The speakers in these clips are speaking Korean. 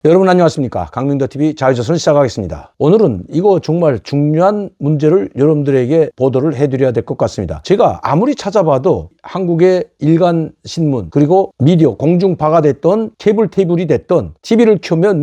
여러분 안녕하십니까. 강민도TV 자유조선 시작하겠습니다. 오늘은 이거 정말 중요한 문제를 여러분들에게 보도를 해드려야 될 것 같습니다. 제가 아무리 찾아봐도 한국의 일간 신문 그리고 미디어 공중파가 됐던 케이블 테이블이 됐던 TV를 켜면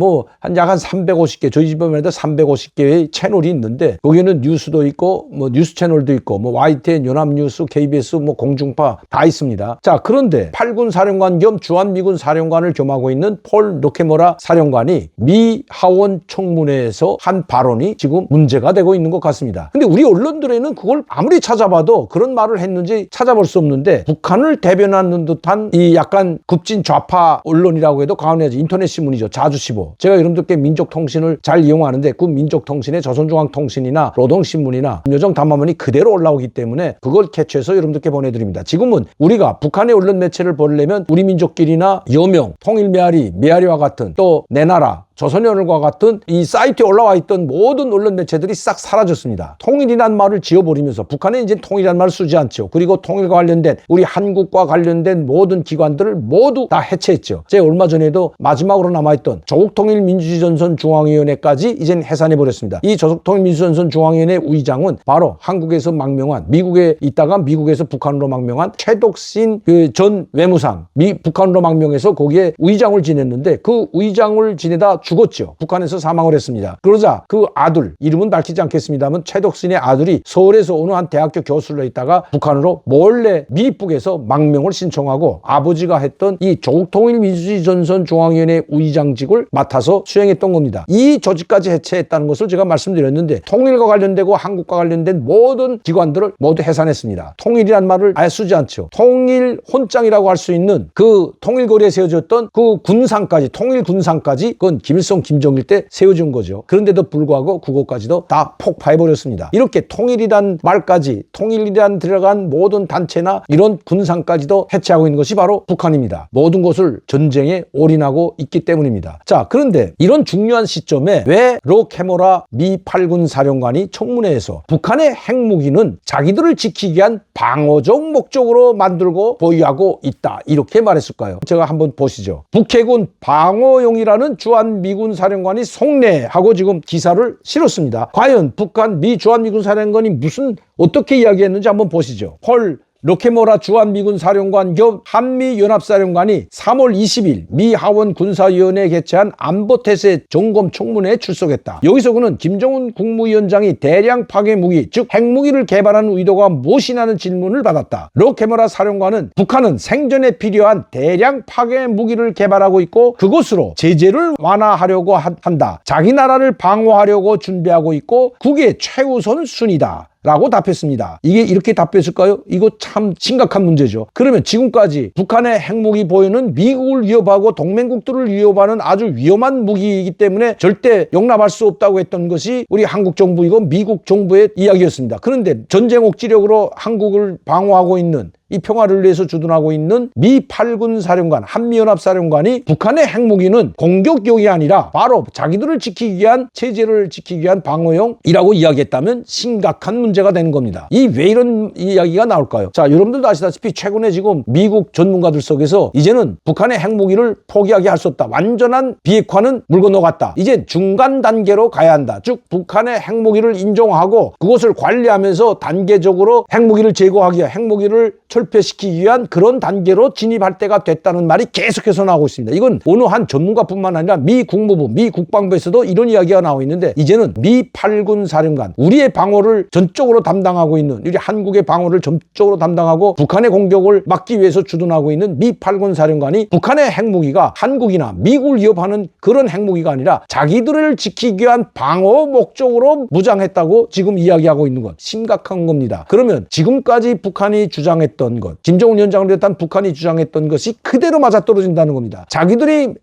약 한 350개 저희 집에만 해도 350개의 채널이 있는데 거기는 뉴스도 있고 뉴스 채널도 있고 YTN, 연합뉴스, KBS 공중파 다 있습니다. 자, 그런데 팔군 사령관 겸 주한미군 사령관을 겸하고 있는 폴 로케모라 사령관이 미 하원 청문회에서 한 발언이 지금 문제가 되고 있는 것 같습니다. 근데 우리 언론들에는 그걸 아무리 찾아봐도 그런 말을 했는지 찾아볼 수 없는데 북한을 대변하는 듯한 이 약간 급진 좌파 언론이라고 해도 과언이 아니죠. 인터넷 신문이죠. 자주시보. 제가 여러분들께 민족통신을 잘 이용하는데 그 민족통신에 조선중앙통신이나 노동신문이나 김여정 담화문이 그대로 올라오기 때문에 그걸 캐치해서 여러분들께 보내드립니다. 지금은 우리가 북한의 언론 매체를 보려면 우리 민족끼리나 여명, 통일메아리, 메아리와 같은 또 내 나라 조선연합과 같은 이 사이트에 올라와 있던 모든 언론 매체들이 싹 사라졌습니다. 통일이란 말을 지어버리면서 북한에 이제 통일이란 말을 쓰지 않죠. 그리고 통일과 관련된 우리 한국과 관련된 모든 기관들을 모두 다 해체했죠. 제가 얼마 전에도 마지막으로 남아있던 조국통일민주전선중앙위원회까지 이젠 해산해버렸습니다. 이 조국통일민주전선중앙위원회 의장은 바로 한국에서 망명한, 미국에 있다가 미국에서 북한으로 망명한 최덕신 전 외무상, 북한으로 망명해서 거기에 의장을 지냈는데 그 의장을 지내다 죽었죠. 북한에서 사망을 했습니다. 그러자 그 아들, 이름은 밝히지 않겠습니다만 최덕신의 아들이 서울에서 어느 한 대학교 교수로 있다가 북한으로 몰래 미북에서 망명을 신청하고 아버지가 했던 이 조국통일민주전선중앙위원회 의장직을 맡아서 수행했던 겁니다. 이 조직까지 해체했다는 것을 제가 말씀드렸는데 통일과 관련되고 한국과 관련된 모든 기관들을 모두 해산했습니다. 통일이란 말을 아예 쓰지 않죠. 통일 혼장이라고 할 수 있는 그 통일거리에 세워졌던 그 군상까지, 통일군상까지 그건 김일성, 김정일 때 세워준 거죠. 그런데도 불구하고 그것까지도 다 폭파해버렸습니다. 이렇게 통일이란 말까지, 통일이란 들어간 모든 단체나 이런 군상까지도 해체하고 있는 것이 바로 북한입니다. 모든 것을 전쟁에 올인하고 있기 때문입니다. 자, 그런데 이런 중요한 시점에 왜 로케모라 미 8군 사령관이 청문회에서 북한의 핵무기는 자기들을 지키기 위한 방어적 목적으로 만들고 보유하고 있다, 이렇게 말했을까요? 제가 한번 보시죠. 북해군 방어용이라는 주한미군 사령관이 속내하고 지금 기사를 실었습니다. 과연 북한 미 주한미군 사령관이 어떻게 이야기했는지 한번 보시죠. 폴 로케모라 주한미군 사령관 겸 한미연합사령관이 3월 20일 미 하원 군사위원회에 개최한 안보태세 점검 청문회에 출석했다. 여기서 그는 김정은 국무위원장이 대량 파괴 무기, 즉 핵무기를 개발하는 의도가 무엇이냐는 질문을 받았다. 로케모라 사령관은 북한은 생존에 필요한 대량 파괴 무기를 개발하고 있고 그것으로 제재를 완화하려고 한다. 자기 나라를 방어하려고 준비하고 있고 그게 최우선 순위다 라고 답했습니다. 이게 이렇게 답했을까요? 이거 참 심각한 문제죠. 그러면 지금까지 북한의 핵무기 보유는 미국을 위협하고 동맹국들을 위협하는 아주 위험한 무기이기 때문에 절대 용납할 수 없다고 했던 것이 우리 한국 정부이고 미국 정부의 이야기였습니다. 그런데 전쟁 억지력으로 한국을 방어하고 있는, 이 평화를 위해서 주둔하고 있는 미 8군 사령관, 한미연합사령관이 북한의 핵무기는 공격용이 아니라 바로 자기들을 지키기 위한, 체제를 지키기 위한 방어용이라고 이야기했다면 심각한 문제가 되는 겁니다. 왜 이런 이야기가 나올까요? 자, 여러분들도 아시다시피 최근에 지금 미국 전문가들 속에서 이제는 북한의 핵무기를 포기하게 할 수 없다. 완전한 비핵화는 물 건너갔다. 이제 중간 단계로 가야 한다. 즉 북한의 핵무기를 인정하고 그것을 관리하면서 단계적으로 핵무기를 제거하기 위한, 핵무기를 철폐시키기 위한 그런 단계로 진입할 때가 됐다는 말이 계속해서 나오고 있습니다. 이건 어느 한 전문가뿐만 아니라 미 국무부, 미 국방부에서도 이런 이야기가 나오고 있는데 이제는 미 8군 사령관, 우리의 방어를 전적으로 담당하고 있는, 우리 한국의 방어를 전적으로 담당하고 북한의 공격을 막기 위해서 주둔하고 있는 미 8군 사령관이 북한의 핵무기가 한국이나 미국을 위협하는 그런 핵무기가 아니라 자기들을 지키기 위한 방어 목적으로 무장했다고 지금 이야기하고 있는 것, 심각한 겁니다. 그러면 지금까지 북한이 주장했던 것, 김정은 위원장을 비롯한 북한이 주장했던 것이 그대로 맞아떨어진다는 겁니다. 자기들이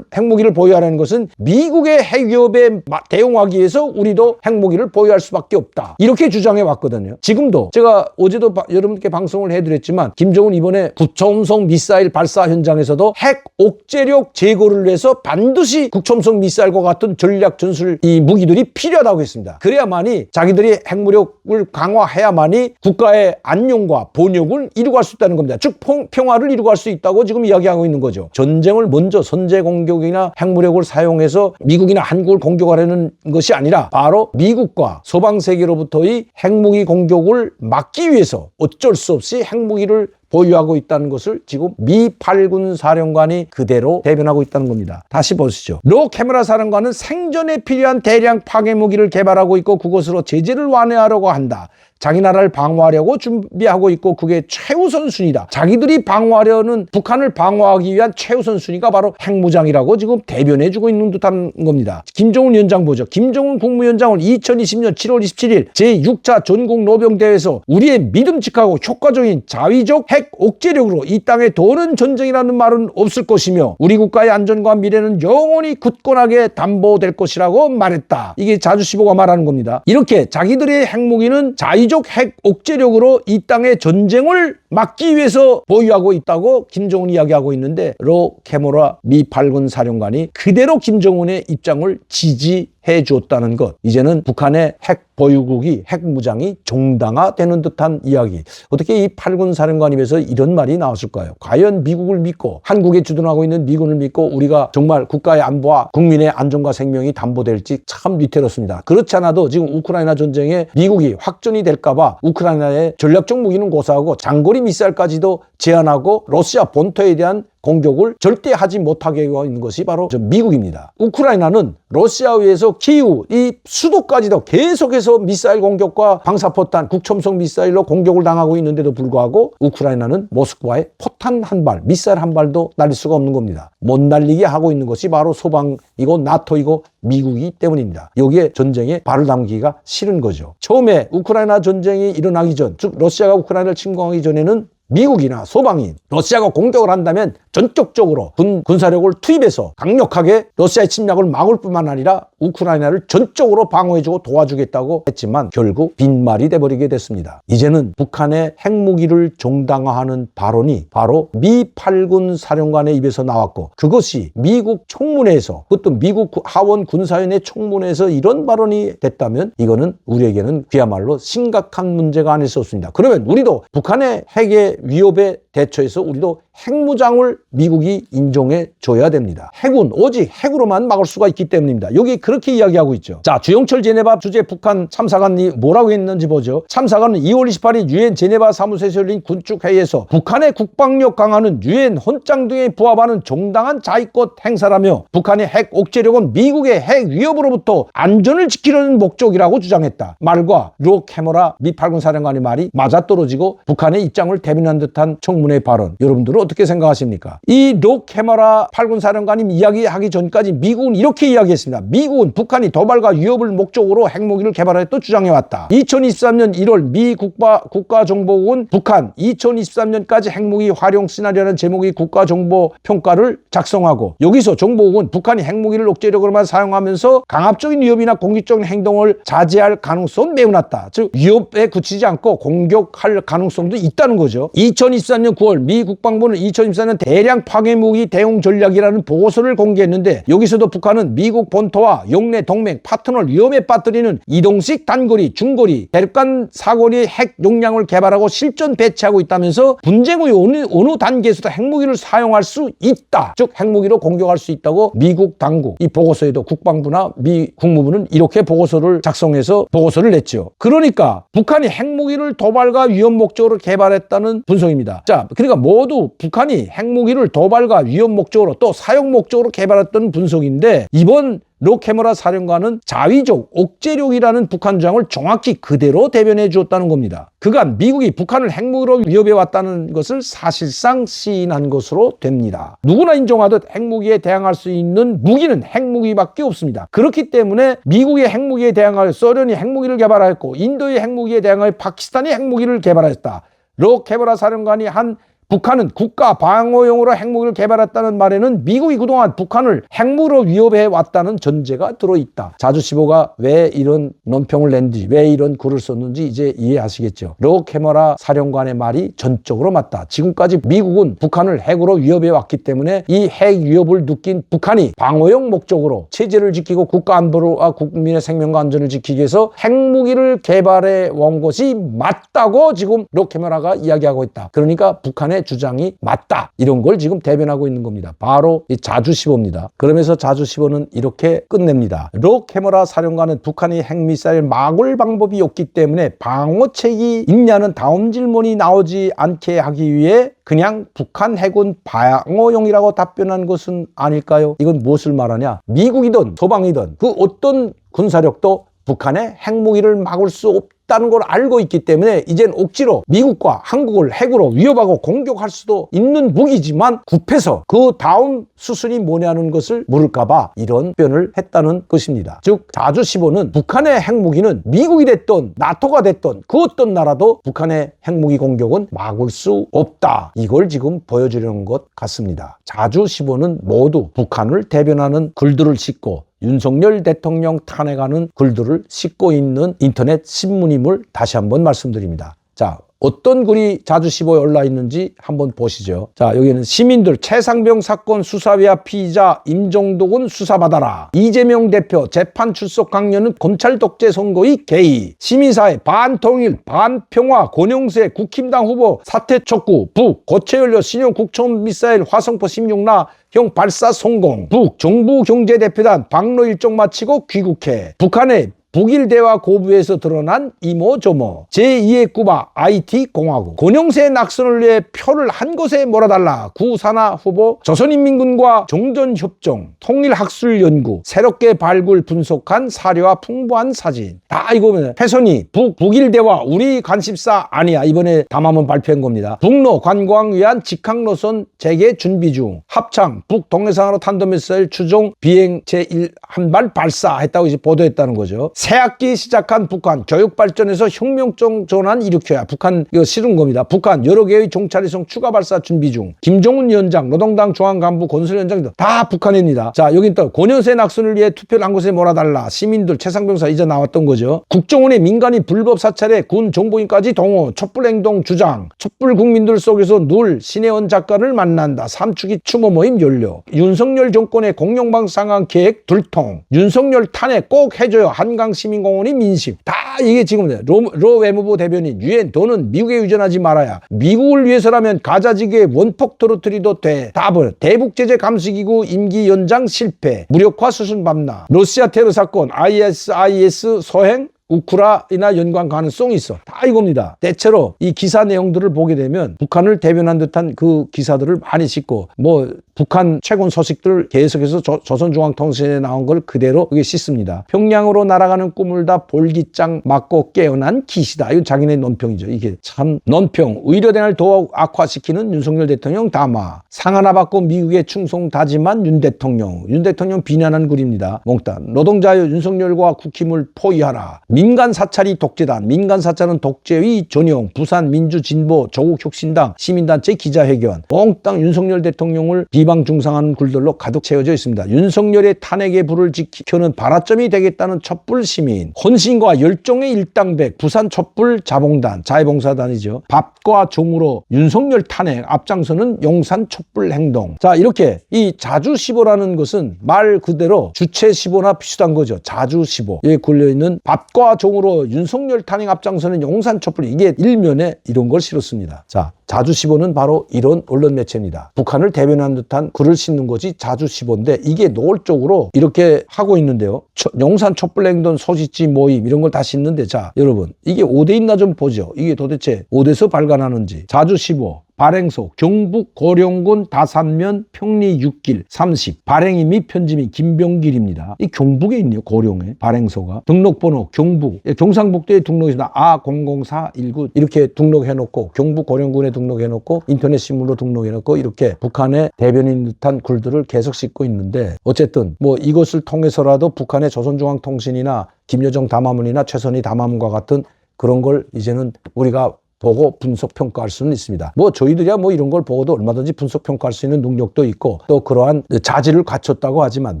핵무기를 보유하라는 것은 미국의 핵 위협에 대응하기 위해서 우리도 핵무기를 보유할 수밖에 없다, 이렇게 주장해 왔거든요. 지금도 제가 어제도 여러분께 방송을 해드렸지만 김정은 이번에 구초음속 미사일 발사 현장에서도 핵 옥죄력 제거를 위해서 반드시 구초음속 미사일과 같은 전략 전술 이 무기들이 필요하다고 했습니다. 그래야만이 자기들이 핵무력을 강화해야만이 국가의 안녕과 번영을 이루고 갈 수 있다는 겁니다. 즉 평화를 이루고 갈 수 있다고 지금 이야기하고 있는 거죠. 전쟁을 먼저 선제 공격이나 핵무력을 사용해서 미국이나 한국을 공격하려는 것이 아니라 바로 미국과 서방 세계로부터의 핵무기 공격을 막기 위해서 어쩔 수 없이 핵무기를 보유하고 있다는 것을 지금 미 8군 사령관이 그대로 대변하고 있다는 겁니다. 다시 보시죠. 로 캐머라 사령관은 생존에 필요한 대량 파괴 무기를 개발하고 있고 그것으로 제재를 완화하려고 한다. 자기 나라를 방어하려고 준비하고 있고 그게 최우선 순위다. 자기들이 방어하려는 북한을 방어하기 위한 최우선 순위가 바로 핵무장이라고 지금 대변해주고 있는 듯한 겁니다. 김정은 위원장 보죠. 김정은 국무위원장은 2020년 7월 27일 제6차 전국 노병대회에서 우리의 믿음직하고 효과적인 자위적 핵 억제력으로 이 땅에 더는 전쟁이라는 말은 없을 것이며 우리 국가의 안전과 미래는 영원히 굳건하게 담보될 것이라고 말했다. 이게 자주시보가 말하는 겁니다. 이렇게 자기들의 핵무기는 자위적 핵 억제력으로 이 땅의 전쟁을 막기 위해서 보유하고 있다고 김정은이 이야기하고 있는데 로 캐머라 미 8군 사령관이 그대로 김정은의 입장을 지지해 주었다는 것. 이제는 북한의 핵 보유국이 핵무장이 정당화되는 듯한 이야기. 어떻게 이 8군 사령관 입에서 이런 말이 나왔을까요? 과연 미국을 믿고 한국에 주둔하고 있는 미군을 믿고 우리가 정말 국가의 안보와 국민의 안전과 생명이 담보될지 참 위태롭습니다. 그렇지 않아도 지금 우크라이나 전쟁에 미국이 확전이 될까봐 우크라이나의 전략적 무기는 고사하고 장거리 미사일까지도 제한하고 러시아 본토에 대한 공격을 절대 하지 못하게 하고 있는 것이 바로 미국입니다. 우크라이나는 러시아에 의해서 키이우 이 수도까지도 계속해서 미사일 공격과 방사포탄, 국첨성 미사일로 공격을 당하고 있는데도 불구하고 우크라이나는 모스크바에 포탄 한 발, 미사일 한 발도 날릴 수가 없는 겁니다. 못 날리게 하고 있는 것이 바로 소방이고 나토이고 미국이기 때문입니다. 여기에 전쟁에 발을 담기가 싫은 거죠. 처음에 우크라이나 전쟁이 일어나기 전, 즉 러시아가 우크라이나를 침공하기 전에는 미국이나 소방이 러시아가 공격을 한다면 전격적으로 군사력을 투입해서 강력하게 러시아의 침략을 막을 뿐만 아니라 우크라이나를 전적으로 방어해주고 도와주겠다고 했지만 결국 빈말이 돼버리게 됐습니다. 이제는 북한의 핵무기를 정당화하는 발언이 바로 미 8군 사령관의 입에서 나왔고 그것이 미국 청문회에서 그것도 미국 하원 군사위원회 청문회에서 이런 발언이 됐다면 이거는 우리에게는 그야말로 심각한 문제가 아닐 수 없습니다. 그러면 우리도 북한의 핵의 위협에 대처해서 우리도 핵무장을 미국이 인정해 줘야 됩니다. 핵은 오직 핵으로만 막을 수가 있기 때문입니다. 여기 그렇게 이야기하고 있죠. 자, 주영철 제네바 주재 북한 참사관이 뭐라고 했는지 보죠. 참사관은 2월 28일 유엔 제네바 사무소에서 열린 군축회의에서 북한의 국방력 강화는 유엔 헌장 등에 부합하는 정당한 자위권 행사라며 북한의 핵 억제력은 미국의 핵 위협으로부터 안전을 지키려는 목적이라고 주장했다. 말과 로 캐머라 미 8군 사령관의 말이 맞아떨어지고 북한의 입장을 대변한 듯한 청문회 발언. 여러분들은 어떻게 생각하십니까? 이 로 캐머라 8군 사령관이 이야기하기 전까지 미국은 이렇게 이야기했습니다. 미국은 북한이 도발과 위협을 목적으로 핵무기를 개발했다 주장해왔다. 2023년 1월 미 국가정보국은 북한 2023년까지 핵무기 활용 시나리오라는 제목의 국가정보평가를 작성하고 여기서 정보국은 북한이 핵무기를 억제력으로만 사용하면서 강압적인 위협이나 공격적인 행동을 자제할 가능성은 매우 낮다. 즉 위협에 그치지 않고 공격할 가능성도 있다는 거죠. 2023년 9월 미 국방부는 2024년 대량 파괴무기 대응 전략이라는 보고서를 공개했는데 여기서도 북한은 미국 본토와 영내 동맹 파트너를 위험에 빠뜨리는 이동식 단거리, 중거리, 대륙간 사거리 핵 용량을 개발하고 실전 배치하고 있다면서 분쟁 후에 어느 단계에서도 핵무기를 사용할 수 있다. 즉 핵무기로 공격할 수 있다고 미국 당국 이 보고서에도 국방부나 미 국무부는 이렇게 보고서를 작성해서 보고서를 냈죠. 그러니까 북한이 핵무기를 도발과 위협 목적으로 개발했다는 분석입니다. 자, 그러니까 모두 북한이 핵무기를 도발과 위협 목적으로 또 사용 목적으로 개발했던 분석인데 이번 로 캐머라 사령관은 자위적 억제력이라는 북한 주장을 정확히 그대로 대변해 주었다는 겁니다. 그간 미국이 북한을 핵무기로 위협해 왔다는 것을 사실상 시인한 것으로 됩니다. 누구나 인정하듯 핵무기에 대항할 수 있는 무기는 핵무기밖에 없습니다. 그렇기 때문에 미국의 핵무기에 대항할 소련이 핵무기를 개발하였고 인도의 핵무기에 대항할 파키스탄이 핵무기를 개발했다. 로 캐머라 사령관이 한 북한은 국가 방어용으로 핵무기를 개발했다는 말에는 미국이 그동안 북한을 핵무기로 위협해 왔다는 전제가 들어있다. 자주시보가 왜 이런 논평을 냈는지, 왜 이런 글을 썼는지 이제 이해하시겠죠. 로 캐머라 사령관의 말이 전적으로 맞다. 지금까지 미국은 북한을 핵으로 위협해 왔기 때문에 이 핵 위협을 느낀 북한이 방어용 목적으로 체제를 지키고 국가 안보와 국민의 생명과 안전을 지키기 위해서 핵무기를 개발해 온 것이 맞다고 지금 로 캐머라가 이야기하고 있다. 그러니까 북한의 주장이 맞다. 이런 걸 지금 대변하고 있는 겁니다. 바로 이 자주시보입니다. 그러면서 자주시보는 이렇게 끝냅니다. 로 캐머라 사령관은 북한이 핵미사일 막을 방법이 없기 때문에 방어책이 있냐는 다음 질문이 나오지 않게 하기 위해 그냥 북한 핵은 방어용이라고 답변한 것은 아닐까요? 이건 무엇을 말하냐? 미국이든 서방이든 그 어떤 군사력도 북한의 핵무기를 막을 수 없다는 걸 알고 있기 때문에 이젠 억지로 미국과 한국을 핵으로 위협하고 공격할 수도 있는 무기지만 급해서 그 다음 수순이 뭐냐는 것을 물을까봐 이런 표현을 했다는 것입니다. 즉 자주시보는 북한의 핵무기는 미국이 됐든 나토가 됐든 그 어떤 나라도 북한의 핵무기 공격은 막을 수 없다. 이걸 지금 보여주려는 것 같습니다. 자주시보는 모두 북한을 대변하는 글들을 싣고 윤석열 대통령 탄핵하는 글들을 싣고 있는 인터넷 신문임을 다시 한번 말씀드립니다. 자, 어떤 글이 자주시보에 올라 있는지 한번 보시죠. 자, 여기는 시민들 최상병 사건 수사위와 피의자 임종독은 수사받아라. 이재명 대표 재판 출석 강요는 검찰 독재 선거의 개의. 시민사회 반통일 반평화 권영세 국힘당 후보 사퇴 촉구. 북 고체연료 신형 국촌 미사일 화성포 16나 형 발사 성공. 북 정부경제대표단 방로 일정 마치고 귀국해. 북한의 북일 대화 고부에서 드러난 이모저모. 제2의 쿠바 IT공화국. 권영세 낙선을 위해 표를 한 곳에 몰아달라. 구산하 후보 조선인민군과 종전협정 통일학술연구 새롭게 발굴 분석한 사료와 풍부한 사진. 다 이거 보면 혜선이 북일 대화 우리 관심사 아니야. 이번에 담화문 발표한 겁니다. 북로 관광 위한 직항노선 재개 준비 중. 합창 북동해상으로 탄도미사일 추종 비행 제1 한 발 발사했다고 이제 보도했다는 거죠. 새학기 시작한 북한 교육 발전에서 혁명적 전환 일으켜야. 북한 이거 싫은 겁니다. 북한 여러 개의 종찰위성 추가 발사 준비 중. 김정은 위원장, 노동당 중앙간부 건설위원장 등 다 북한입니다. 자, 여기 또 권영세 낙선을 위해 투표를 한 곳에 몰아달라. 시민들 최상병사 이제 나왔던 거죠. 국정원의 민간인 불법 사찰에 군 정보인까지 동원. 촛불행동 주장. 촛불 국민들 속에서 늘 신혜원 작가를 만난다. 삼축이 추모 모임 연료. 윤석열 정권의 공영방 상황 계획 둘통. 윤석열 탄핵 꼭 해줘요. 한강 시민공원이 민심. 다 이게 지금 로 외무부 대변인 유엔 돈은 미국에 의존하지 말아야. 미국을 위해서라면 가자지구에 원폭 터뜨려도 돼. 답은 대북제재 감시기구 임기 연장 실패. 무력화 수순 밟나. 러시아 테러 사건 IS 소행 우크라이나 연관 가능성이 있어. 다 이겁니다. 대체로 이 기사 내용들을 보게 되면 북한을 대변한 듯한 그 기사들을 많이 싣고 뭐 북한 최근 소식들 계속해서 조선중앙통신에 나온 걸 그대로 여기 싣습니다. 평양으로 날아가는 꿈을 다 볼기장 맞고 깨어난 기시다. 이건 자기네 논평이죠. 이게 참 논평. 의료대를 더욱 악화시키는 윤석열 대통령 담화. 상 하나 받고 미국에 충성 다짐한 윤 대통령. 윤 대통령 비난한 글입니다. 몽땅. 노동자여 윤석열과 국힘을 포위하라. 민간 사찰이 독재다. 민간 사찰은 독재의 전용. 부산 민주진보 조국혁신당 시민단체 기자회견. 몽땅 윤석열 대통령을 비방 중상하는 글들로 가득 채워져 있습니다. 윤석열의 탄핵의 불을 지켜는 발화점이 되겠다는 촛불 시민. 헌신과 열정의 일당백. 부산 촛불 자봉단 자해봉사단이죠. 밥과 종으로 윤석열 탄핵 앞장서는 용산 촛불 행동. 자, 이렇게 이 자주시보라는 것은 말 그대로 주체시보나 비슷한 거죠. 자주시보. 여기 걸려있는 밥과 종으로 윤석열 탄핵 앞장서는 용산 촛불. 이게 일면에 이런 걸 실었습니다. 자, 자주시보는 바로 이런 언론 매체입니다. 북한을 대변하는 듯한 글을 싣는 것이 자주시보인데 이게 노골적으로 이렇게 하고 있는데요. 용산 촛불행동 소식지 모임 이런 걸 다 싣는데 자, 여러분 이게 어디에 있나 좀 보죠. 이게 도대체 어디서 발간하는지. 자주시보 발행소 경북 고령군 다산면 평리 6길 30 발행인 및 편집인 김병길입니다. 이 경북에 있네요. 고령에 발행소가. 등록번호 경북 경상북도에 등록했습니다. A00419 이렇게 등록해놓고 경북 고령군에 등록해놓고 인터넷 신문으로 등록해놓고 이렇게 북한의 대변인 듯한 글들을 계속 싣고 있는데 어쨌든 뭐 이것을 통해서라도 북한의 조선중앙통신이나 김여정 담화문이나 최선희 담화문과 같은 그런 걸 이제는 우리가 보고 분석 평가할 수는 있습니다. 뭐 저희들이야 뭐 이런 걸 보고도 얼마든지 분석 평가할 수 있는 능력도 있고 또 그러한 자질을 갖췄다고 하지만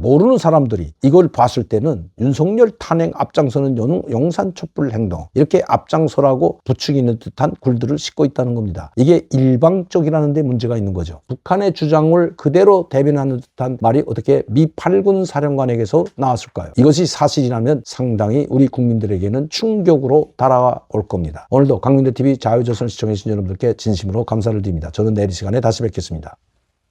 모르는 사람들이 이걸 봤을 때는 윤석열 탄핵 앞장서는 용산 촛불 행동 이렇게 앞장서라고 부추기는 듯한 굴들을 싣고 있다는 겁니다. 이게 일방적이라는 데 문제가 있는 거죠. 북한의 주장을 그대로 대변하는 듯한 말이 어떻게 미 8군 사령관에게서 나왔을까요? 이것이 사실이라면 상당히 우리 국민들에게는 충격으로 달아올 겁니다. 오늘도 강민대TV 자유조선 시청해주신 여러분들께 진심으로 감사를 드립니다. 저는 내일 이 시간에 다시 뵙겠습니다.